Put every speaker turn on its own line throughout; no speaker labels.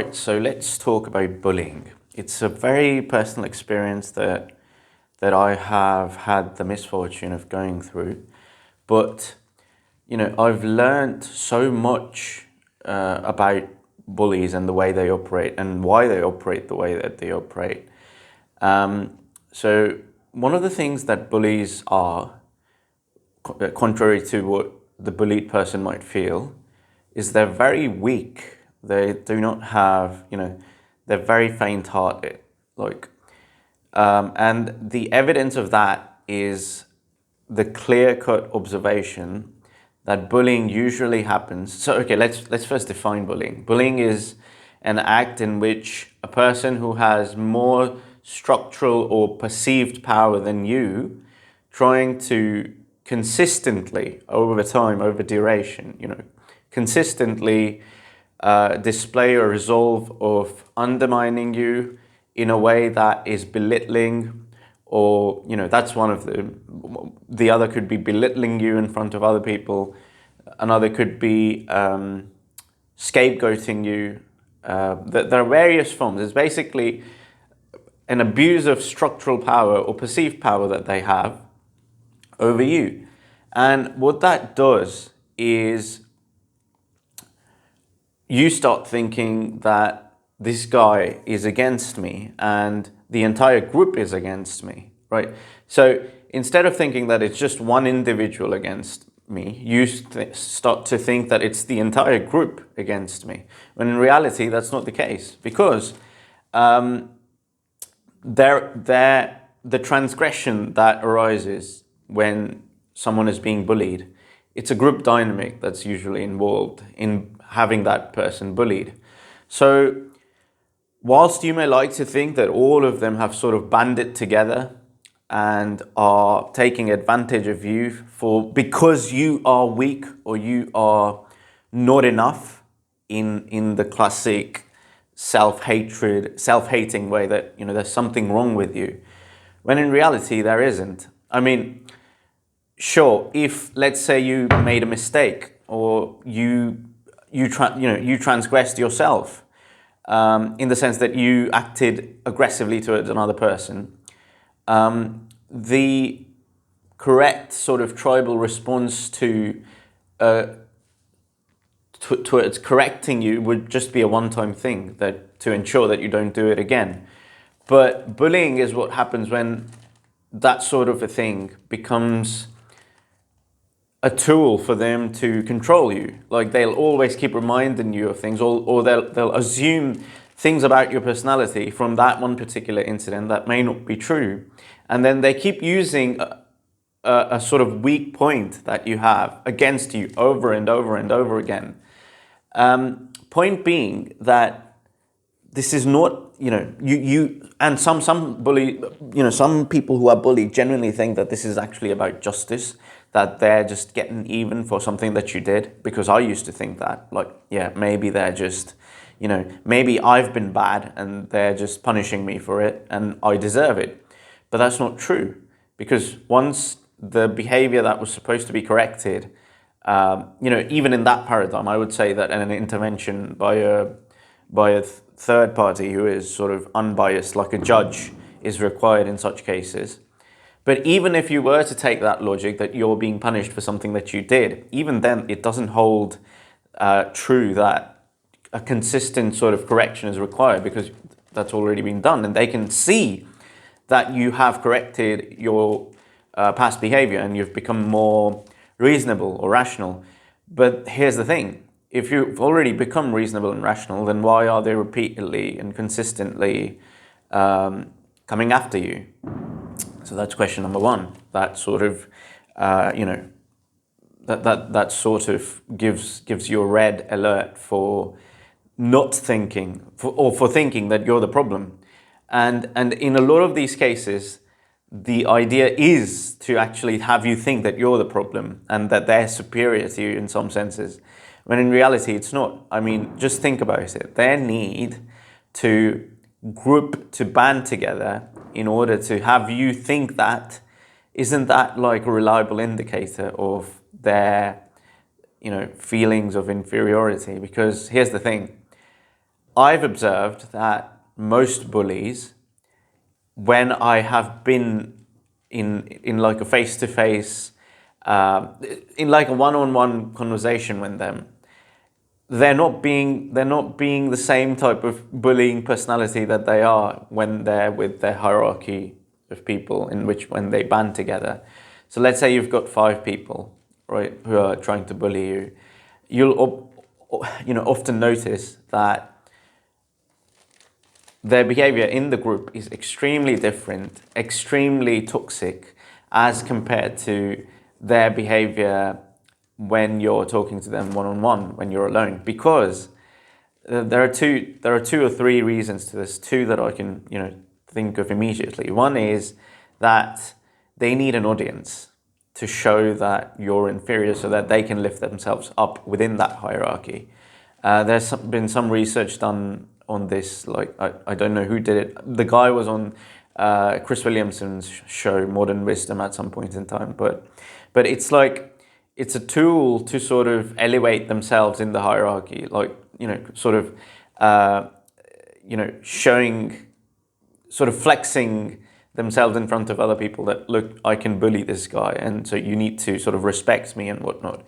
Right, so let's talk about bullying. It's a very personal experience that I have had the misfortune of going through, but I've learned so much about bullies and the way they operate and why they operate the way that they operate. So one of the things that bullies are, contrary to what the bullied person might feel, is they're very weak. They do not have, they're very faint-hearted. And the evidence of that is the clear-cut observation that bullying usually happens. So, okay, let's first define bullying. Bullying is an act in which a person who has more structural or perceived power than you, trying to consistently, over time, over duration, consistently display a resolve of undermining you in a way that is belittling, or that's one of them. The other could be belittling you in front of other people. Another could be scapegoating you. There are various forms. It's basically an abuse of structural power or perceived power that they have over you. And what that does is you start thinking that this guy is against me and the entire group is against me, right? So instead of thinking that it's just one individual against me, you start to think that it's the entire group against me, when in reality that's not the case, because the transgression that arises when someone is being bullied, it's a group dynamic that's usually involved in having that person bullied. So whilst you may like to think that all of them have sort of banded together and are taking advantage of you because you are weak or you are not enough in the classic self-hating way that there's something wrong with you, when in reality there isn't. I mean, sure, if let's say you made a mistake or you transgressed yourself, in the sense that you acted aggressively towards another person, the correct sort of tribal response towards correcting you would just be a one-time thing to ensure that you don't do it again. But bullying is what happens when that sort of a thing becomes a tool for them to control you. Like, they'll always keep reminding you of things, or they'll assume things about your personality from that one particular incident that may not be true. And then they keep using a sort of weak point that you have against you over and over and over again. Point being that this is not, and some people who are bullied genuinely think that this is actually about justice, that they're just getting even for something that you did. Because I used to think that, maybe they're just, maybe I've been bad and they're just punishing me for it and I deserve it. But that's not true, because once the behavior that was supposed to be corrected, even in that paradigm, I would say that an intervention by a third party who is sort of unbiased, like a judge, is required in such cases. But even if you were to take that logic that you're being punished for something that you did, even then it doesn't hold true that a consistent sort of correction is required, because that's already been done and they can see that you have corrected your past behavior and you've become more reasonable or rational. But here's the thing. If you've already become reasonable and rational, then why are they repeatedly and consistently coming after you? So that's question number one. That sort of, that sort of gives you a red alert for not thinking, for thinking that you're the problem. And in a lot of these cases, the idea is to actually have you think that you're the problem and that they're superior to you in some senses, when in reality it's not. I mean, just think about it. Their need to band together in order to have you think that, isn't that like a reliable indicator of their feelings of inferiority? Because here's the thing. I've observed that most bullies, when I have been in like a face-to-face, in like a one-on-one conversation with them, they're not being the same type of bullying personality that they are when they're with their hierarchy of people, in which when they band together. So let's say you've got 5 people, right, who are trying to bully you. You'll often notice that their behavior in the group is extremely different, extremely toxic, as compared to their behavior when you're talking to them one-on-one, when you're alone. Because there are two or three reasons to this, two that I can think of immediately. One is that they need an audience to show that you're inferior, so that they can lift themselves up within that hierarchy. There's been some research done on this. Like, I don't know who did it. The guy was on Chris Williamson's show, Modern Wisdom, at some point in time. But it's like, it's a tool to sort of elevate themselves in the hierarchy, like, sort of, showing, sort of flexing themselves in front of other people that, look, I can bully this guy, and so you need to sort of respect me and whatnot.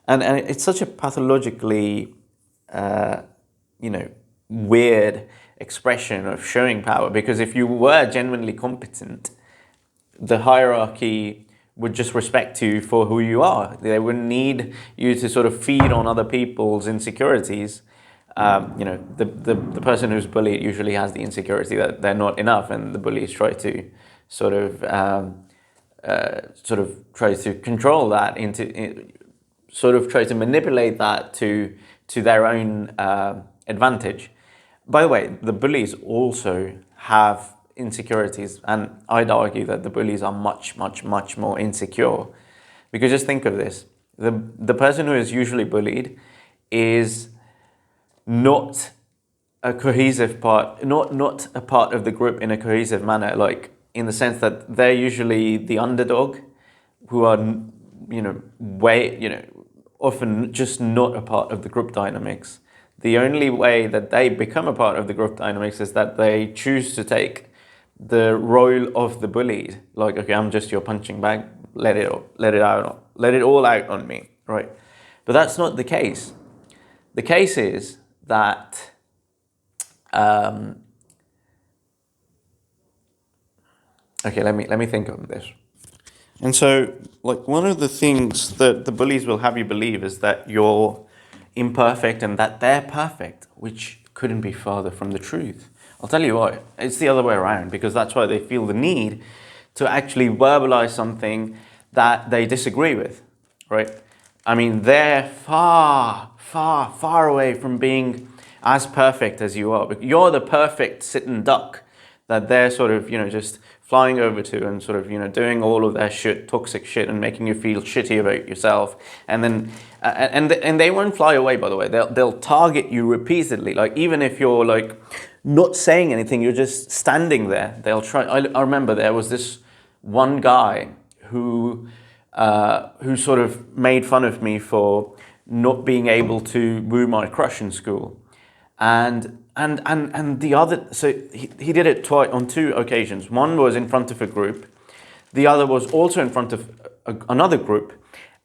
And it's such a pathologically, weird expression of showing power, because if you were genuinely competent, the hierarchy would just respect you for who you are. They wouldn't need you to sort of feed on other people's insecurities. The person who's bullied usually has the insecurity that they're not enough, and the bullies try to sort of try to control that into, sort of try to manipulate that to their own advantage. By the way, the bullies also have insecurities, and I'd argue that the bullies are much, much, much more insecure. Because just think of this: the person who is usually bullied is not a cohesive part, not a part of the group in a cohesive manner, like in the sense that they're usually the underdog, who are, often just not a part of the group dynamics. The only way that they become a part of the group dynamics is that they choose to take the role of the bullied. Like, okay, I'm just your punching bag. Let it all out on me, right? But that's not the case. The case is that okay, let me think on this. And so, like, one of the things that the bullies will have you believe is that you're imperfect and that they're perfect, which couldn't be farther from the truth. I'll tell you why. It's the other way around, because that's why they feel the need to actually verbalize something that they disagree with, right? I mean, they're far, far, far away from being as perfect as you are. You're the perfect sitting duck that they're sort of, just flying over to, and sort of, doing all of their shit, toxic shit, and making you feel shitty about yourself. And then, and they won't fly away, by the way. They'll target you repeatedly. Like, even if you're like not saying anything, you're just standing there. They'll try. I remember there was this one guy who sort of made fun of me for not being able to woo my crush in school. And the other, so he did it twice, on 2 occasions. One was in front of a group. The other was also in front of another group.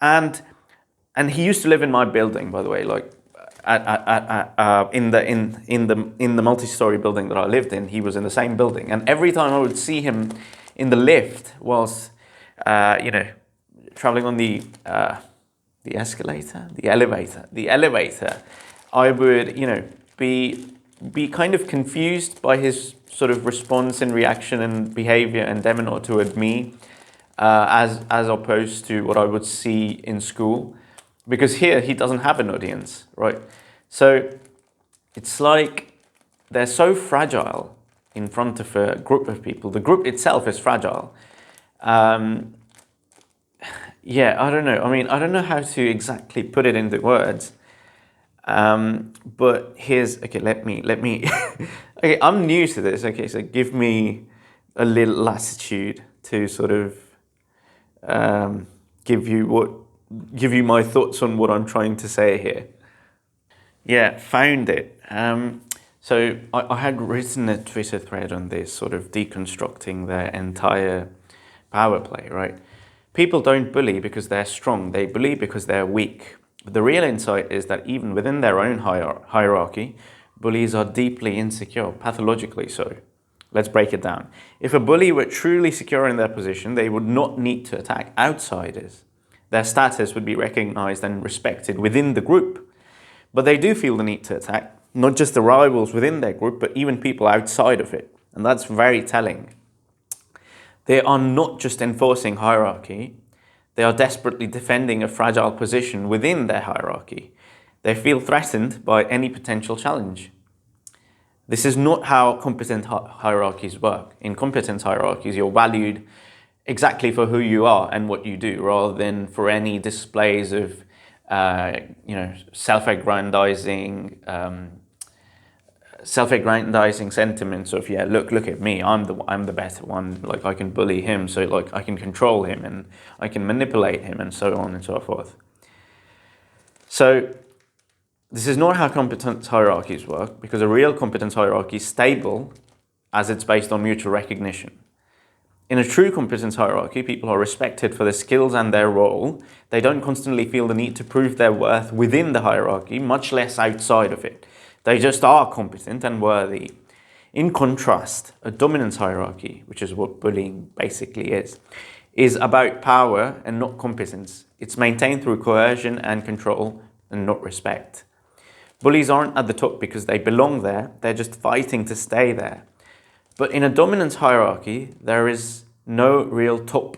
And he used to live in my building, by the way, like in the multi-story building that I lived in. He was in the same building. And every time I would see him in the lift whilst, traveling on the elevator, I would, be kind of confused by his sort of response and reaction and behavior and demeanor toward me, as opposed to what I would see in school, because here he doesn't have an audience, right? So it's like they're so fragile in front of a group of people. The group itself is fragile. Yeah, I don't know. I mean, I don't know how to exactly put it into words. But here's, okay, let me, okay, I'm new to this. Okay, so give me a little latitude to sort of, give you my thoughts on what I'm trying to say here. Yeah, found it. So I had written a Twitter thread on this, sort of deconstructing their entire power play, right? People don't bully because they're strong. They bully because they're weak. But the real insight is that even within their own hierarchy, bullies are deeply insecure, pathologically so. Let's break it down. If a bully were truly secure in their position, they would not need to attack outsiders. Their status would be recognized and respected within the group. But they do feel the need to attack, not just the rivals within their group, but even people outside of it. And that's very telling. They are not just enforcing hierarchy, they are desperately defending a fragile position within their hierarchy. They feel threatened by any potential challenge. This is not how competent hierarchies work. In competence hierarchies, you're valued exactly for who you are and what you do, rather than for any displays of self-aggrandizing sentiments of, yeah, look at me, I'm the better one, like I can bully him, so like I can control him and I can manipulate him, and so on and so forth. So this is not how competence hierarchies work, because a real competence hierarchy is stable as it's based on mutual recognition. In a true competence hierarchy, people are respected for their skills and their role. They don't constantly feel the need to prove their worth within the hierarchy, much less outside of it. They just are competent and worthy. In contrast, a dominance hierarchy, which is what bullying basically is about power and not competence. It's maintained through coercion and control and not respect. Bullies aren't at the top because they belong there, they're just fighting to stay there. But in a dominance hierarchy, there is no real top.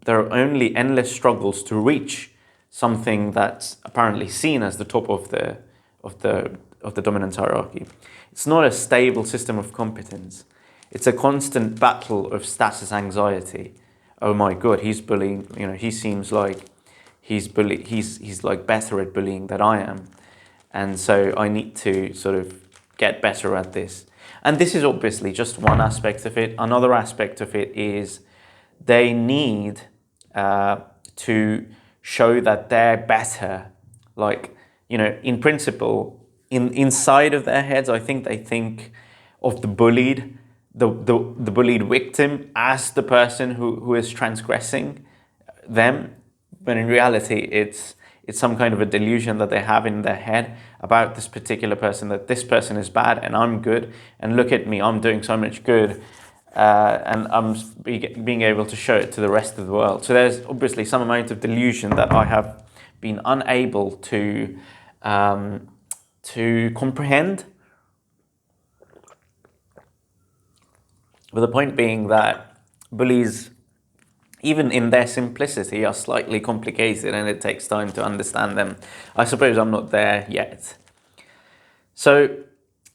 There are only endless struggles to reach something that's apparently seen as the top of the dominance hierarchy. It's not a stable system of competence. It's a constant battle of status anxiety. Oh my God, he's bullying. He seems like he's like better at bullying than I am, and so I need to sort of get better at this. And this is obviously just one aspect of it. Another aspect of it is they need to show that they're better. Like, in principle, inside of their heads, I think they think of the bullied, the bullied victim as the person who is transgressing them. But in reality, it's some kind of a delusion that they have in their head about this particular person, that this person is bad and I'm good, and look at me, I'm doing so much good, and I'm being able to show it to the rest of the world. So there's obviously some amount of delusion that I have been unable to comprehend. But the point being that bullies, even in their simplicity, are slightly complicated and it takes time to understand them. I suppose I'm not there yet. So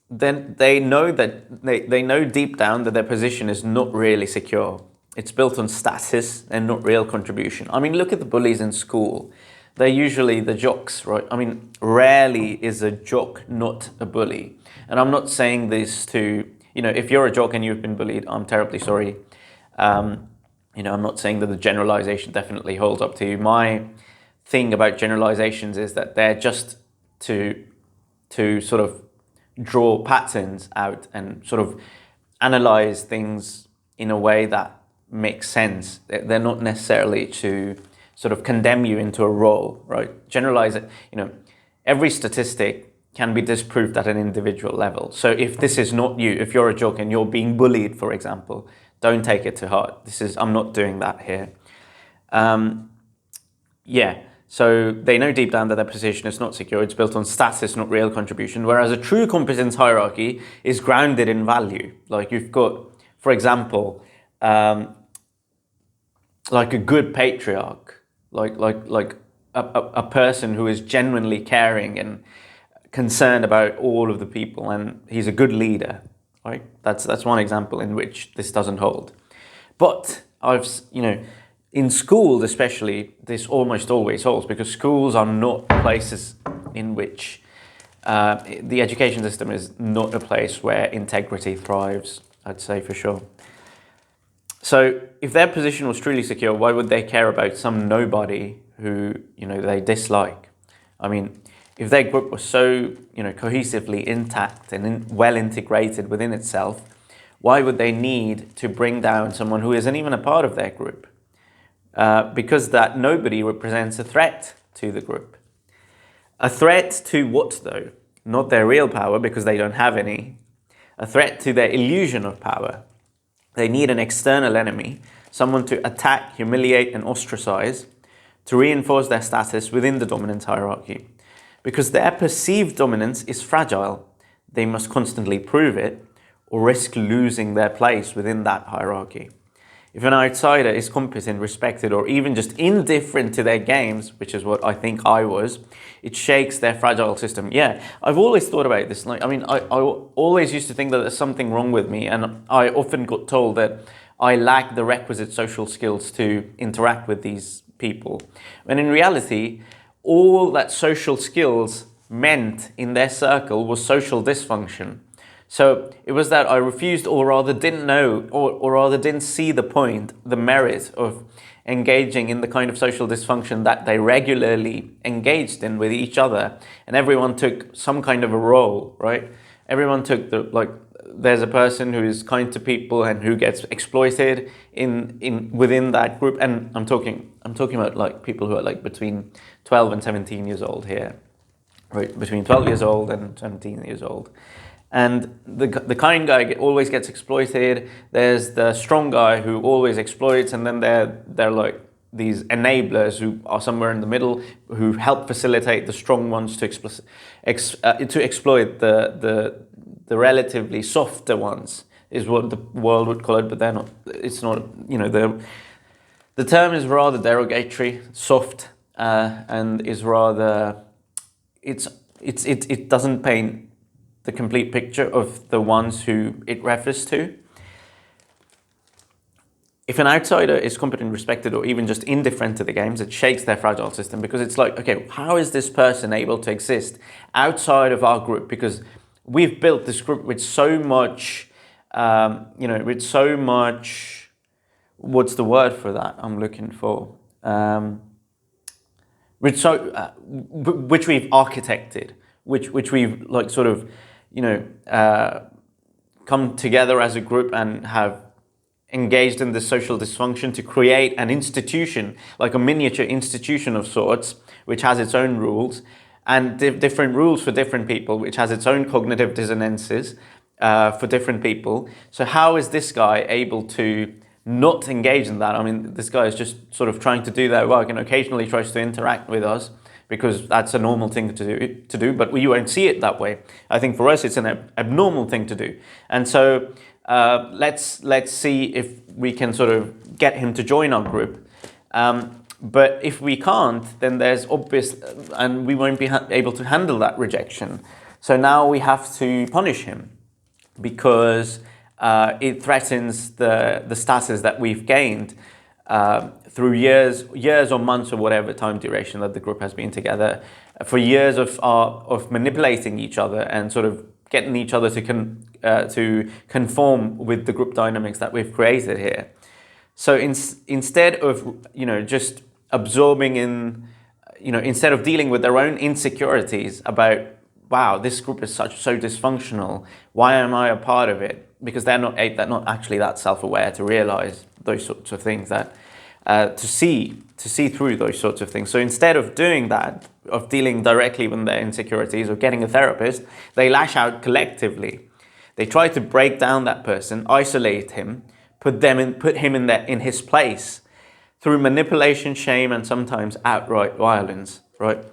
then they know that they know deep down that their position is not really secure. It's built on status and not real contribution. I mean, look at the bullies in school. They're usually the jocks, right? I mean, rarely is a jock not a bully. And I'm not saying this to, if you're a jock and you've been bullied, I'm terribly sorry. I'm not saying that the generalization definitely holds up to you. My thing about generalizations is that they're just to sort of draw patterns out and sort of analyze things in a way that makes sense. They're not necessarily to sort of condemn you into a role, right? Generalize it, every statistic can be disproved at an individual level. So if this is not you, if you're a jock and you're being bullied, for example, don't take it to heart. I'm not doing that here. So they know deep down that their position is not secure. It's built on status, not real contribution. Whereas a true competence hierarchy is grounded in value. Like you've got, for example, like a good patriarch, like a person who is genuinely caring and concerned about all of the people, and he's a good leader. Right? That's one example in which this doesn't hold. But in schools especially, this almost always holds, because schools are not places in which the education system is not a place where integrity thrives, I'd say for sure. So if their position was truly secure, why would they care about some nobody who they dislike? I mean, if their group was so, cohesively intact and well integrated within itself, why would they need to bring down someone who isn't even a part of their group? Because that nobody represents a threat to the group. A threat to what, though? Not their real power, because they don't have any. A threat to their illusion of power. They need an external enemy, someone to attack, humiliate, and ostracize, to reinforce their status within the dominant hierarchy. Because their perceived dominance is fragile. They must constantly prove it, or risk losing their place within that hierarchy. If an outsider is competent, respected, or even just indifferent to their games, which is what I think I was, it shakes their fragile system. Yeah, I've always thought about this. I always used to think that there's something wrong with me, and I often got told that I lack the requisite social skills to interact with these people. When in reality, all that social skills meant in their circle was social dysfunction. So it was that I refused, or rather didn't know, or rather didn't see the point, the merit of engaging in the kind of social dysfunction that they regularly engaged in with each other. And everyone took some kind of a role, right? Everyone took there's a person who is kind to people and who gets exploited within that group. And I'm talking about people who are between 12 and 17 years old here, right? Between 12 years old and 17 years old. And the kind guy always gets exploited. There's the strong guy who always exploits, and then they're like these enablers who are somewhere in the middle, who help facilitate the strong ones to exploit the relatively softer ones, is what the world would call it. But they're not. It's not. The term is rather derogatory, soft, and is rather. It doesn't paint the complete picture of the ones who it refers to. If an outsider is competent, respected, or even just indifferent to the games, it shakes their fragile system, because it's like, okay, how is this person able to exist outside of our group? Because we've built this group with so much, what's the word for that I'm looking for? Which we've architected, which we've come together as a group and have engaged in this social dysfunction to create an institution, like a miniature institution of sorts, which has its own rules and different rules for different people, which has its own cognitive dissonances for different people. So how is this guy able to not engage in that? I mean, this guy is just sort of trying to do their work and occasionally tries to interact with us, because that's a normal thing to do, but we won't see it that way. I think for us it's an abnormal thing to do. And so let's see if we can sort of get him to join our group. But if we can't, then there's obvious, and we won't be able to handle that rejection. So now we have to punish him, because it threatens the status that we've gained through years or months or whatever time duration that the group has been together, for years of manipulating each other and sort of getting each other to conform with the group dynamics that we've created here. So instead of just absorbing in, instead of dealing with their own insecurities about, wow, this group is so dysfunctional, why am I a part of it? Because they're not actually that self-aware to realize those sorts of things, that to see through those sorts of things. So instead of doing that, of dealing directly with their insecurities or getting a therapist, they lash out collectively. They try to break down that person, isolate him, put him in his place through manipulation, shame, and sometimes outright violence, right?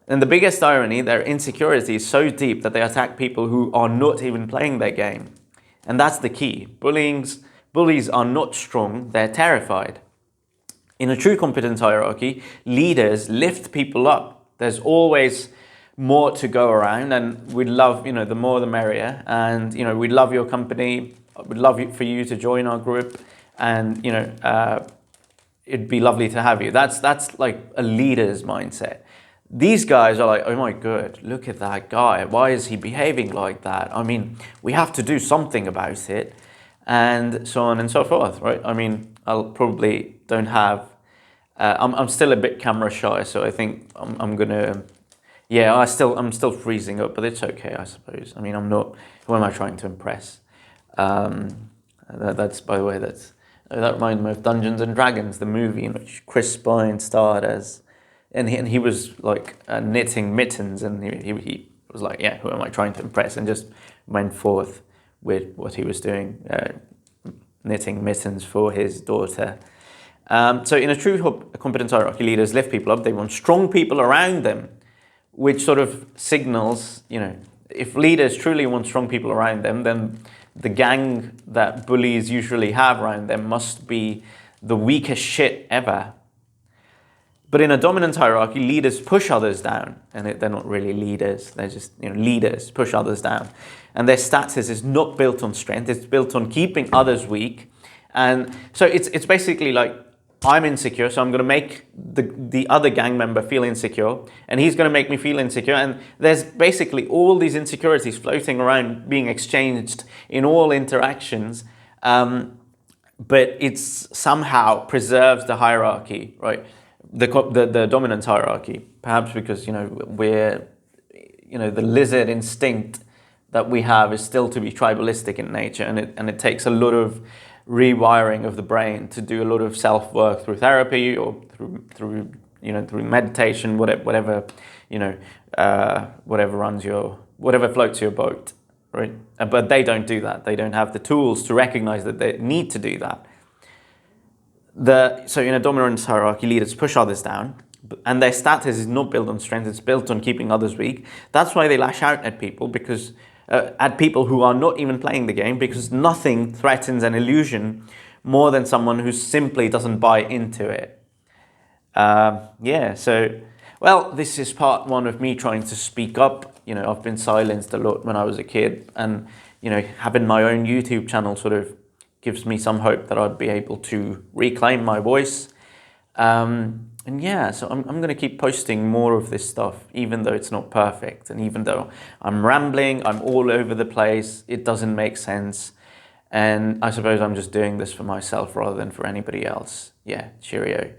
And the biggest irony, their insecurity is so deep that they attack people who are not even playing their game. And that's the key. Bullies are not strong, they're terrified. In a true competence hierarchy, leaders lift people up. There's always more to go around, and we'd love, the more the merrier. And, we'd love your company. We'd love for you to join our group, and, it'd be lovely to have you. That's like a leader's mindset. These guys are like, oh my God, look at that guy. Why is he behaving like that? I mean, we have to do something about it, and so on and so forth, right? I mean, I'll probably don't have, I'm still a bit camera shy, so I think I'm gonna, Yeah, I'm still freezing up, but it's okay, I suppose. I mean, I'm not. Who am I trying to impress? That's, by the way, that reminded me of Dungeons and Dragons, the movie in which Chris Pine starred as, and he was like knitting mittens, and he was like, yeah, who am I trying to impress? And just went forth with what he was doing, knitting mittens for his daughter. So in a true competence hierarchy, leaders lift people up. They want strong people around them, which sort of signals, if leaders truly want strong people around them, then the gang that bullies usually have around them must be the weakest shit ever. But in a dominance hierarchy, leaders push others down, and they're not really leaders. They're just leaders push others down, and their status is not built on strength. It's built on keeping others weak, and so it's basically like, I'm insecure, so I'm going to make the other gang member feel insecure, and he's going to make me feel insecure. And there's basically all these insecurities floating around, being exchanged in all interactions, but it's somehow preserves the hierarchy, right? The dominance hierarchy, perhaps because we're the lizard instinct that we have is still to be tribalistic in nature, and it takes a lot of rewiring of the brain to do a lot of self-work through therapy or through meditation, whatever whatever floats your boat, right? But they don't do that. They don't have the tools to recognize that they need to do that. So in a dominance hierarchy, leaders push others down, and their status is not built on strength. It's built on keeping others weak. That's why they lash out at people, because at people who are not even playing the game, because nothing threatens an illusion more than someone who simply doesn't buy into it. This is part one of me trying to speak up. I've been silenced a lot when I was a kid, and having my own YouTube channel sort of gives me some hope that I'd be able to reclaim my voice. So I'm going to keep posting more of this stuff, even though it's not perfect. And even though I'm rambling, I'm all over the place, it doesn't make sense. And I suppose I'm just doing this for myself rather than for anybody else. Yeah, cheerio.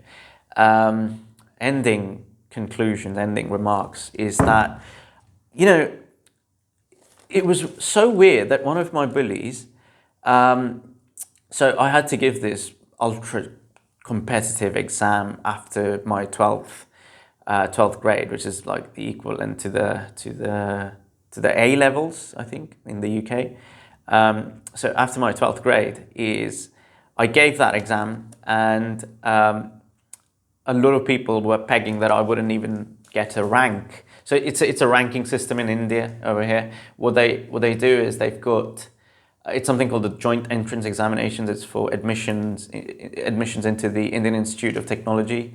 Ending remarks is that, it was so weird that one of my bullies, so I had to give this ultra competitive exam after my 12th grade, which is like the equivalent to the A levels, I think, in the UK. So after my 12th grade I gave that exam, and a lot of people were pegging that I wouldn't even get a rank. So it's a ranking system in India over here. What they do is they've got, it's something called the Joint Entrance Examinations. It's for admissions into the Indian Institutes of Technology,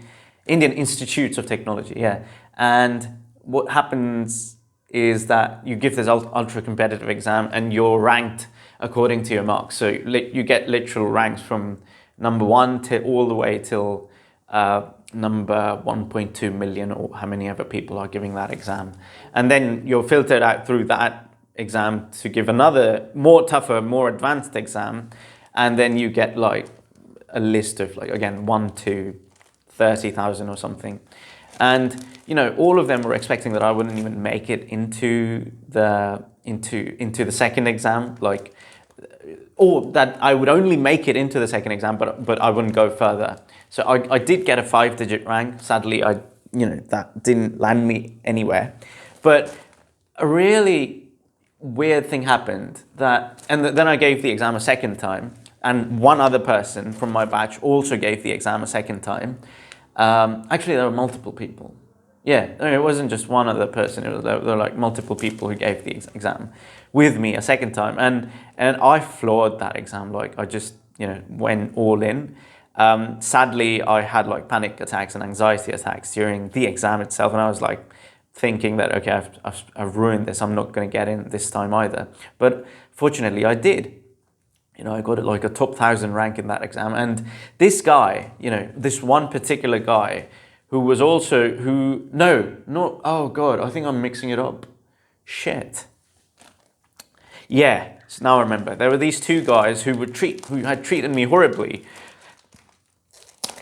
yeah. And what happens is that you give this ultra competitive exam, and you're ranked according to your marks. So you get literal ranks from number 1 to all the way till number 1.2 million, or how many other people are giving that exam. And then you're filtered out through that exam to give another more tougher, more advanced exam, and then you get like a list of, like, again, 1 to 30,000 or something. And all of them were expecting that I wouldn't even make it into the second exam, or that I would only make it into the second exam, but I wouldn't go further. So I did get a 5-digit rank. Sadly, that didn't land me anywhere. But a really weird thing happened, then I gave the exam a second time, and one other person from my batch also gave the exam a second time. Actually, there were multiple people. Yeah, it wasn't just one other person. There were like multiple people who gave the exam with me a second time, and I floored that exam. Like, I just went all in. Sadly, I had like panic attacks and anxiety attacks during the exam itself, and I was like thinking that, okay, I've ruined this. I'm not going to get in this time either. But fortunately, I did. I got like a top 1,000 rank in that exam. And this guy, this one particular guy, who was also, oh God, I think I'm mixing it up. Shit. Yeah, so now I remember. There were these two guys who had treated me horribly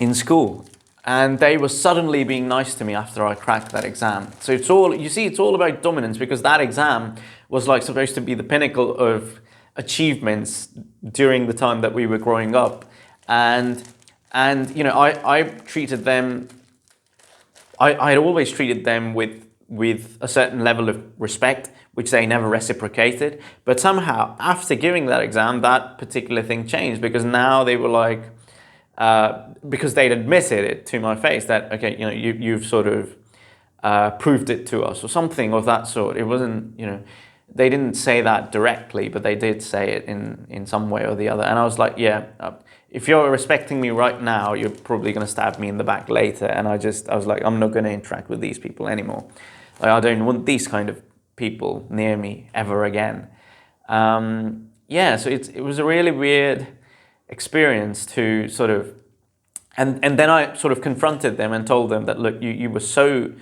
in school. and they were suddenly being nice to me after I cracked that exam. So it's all, you see, it's all about dominance, because that exam was like supposed to be the pinnacle of achievements during the time that we were growing up. And you know, I treated them, I had always treated them with a certain level of respect, which they never reciprocated. But somehow, after giving that exam, that particular thing changed, because now they were like, because they'd admitted it to my face that, okay, you know, you've sort of proved it to us, or something of that sort. It wasn't, you know, they didn't say that directly, but they did say it in some way or the other. And I was like, yeah, if you're respecting me right now, you're probably going to stab me in the back later. And I was like, I'm not going to interact with these people anymore. Like, I don't want these kind of people near me ever again. Yeah, so it was a really weird experience to sort of, and then I sort of confronted them and told them that, look, you were so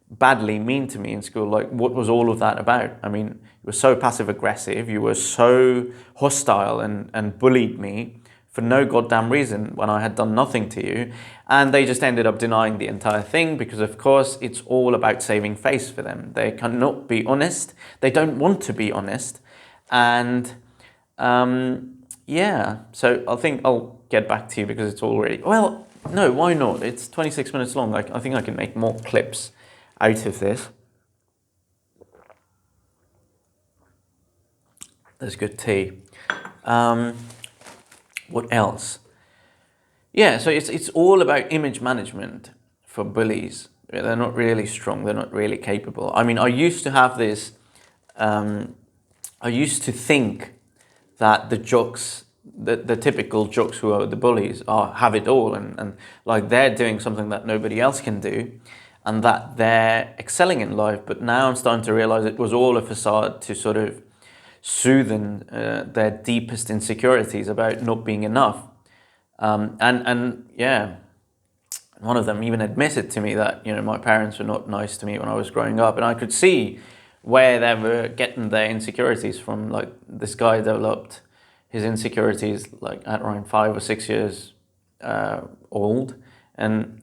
badly mean to me in school. Like, what was all of that about? I mean, you were so passive aggressive, you were so hostile and bullied me for no goddamn reason when I had done nothing to you. And they just ended up denying the entire thing, because of course it's all about saving face for them. They cannot be honest. They don't want to be honest. And yeah, so I think I'll get back to you, because it's already, well, no, why not? It's 26 minutes long. I think I can make more clips out of this. There's good tea. What else? Yeah, so it's all about image management for bullies. They're not really strong. They're not really capable. I mean, I used to have this, I used to think that the jocks, the typical jocks who are the bullies, have it all, and like they're doing something that nobody else can do, and that they're excelling in life. But now I'm starting to realize it was all a facade to sort of soothe their deepest insecurities about not being enough. And yeah, one of them even admitted to me that, you know, my parents were not nice to me when I was growing up, and I could see where they were getting their insecurities from. Like, this guy developed his insecurities like at around 5 or 6 years old, and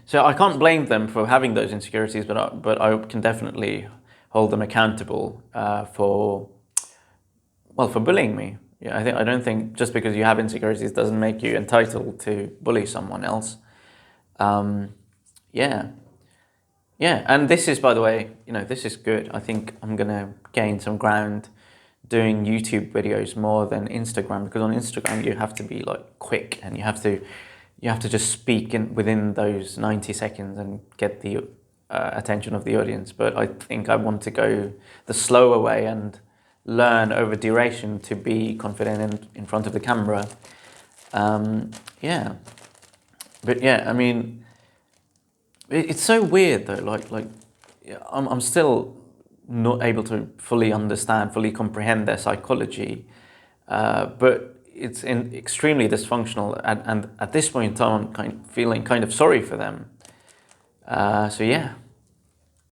so I can't blame them for having those insecurities, but I can definitely hold them accountable for bullying me. Yeah, I don't think just because you have insecurities doesn't make you entitled to bully someone else. Yeah, and this is, by the way, you know, this is good. I think I'm gonna gain some ground doing YouTube videos more than Instagram, because on Instagram you have to be like quick, and you have to just speak within those 90 seconds and get the attention of the audience. But I think I want to go the slower way and learn over duration to be confident in front of the camera. Yeah, but yeah, I mean, it's so weird though. Like I'm still not able to fully understand, fully comprehend their psychology, but it's extremely dysfunctional. And at this point in time, I'm feeling kind of sorry for them. So yeah.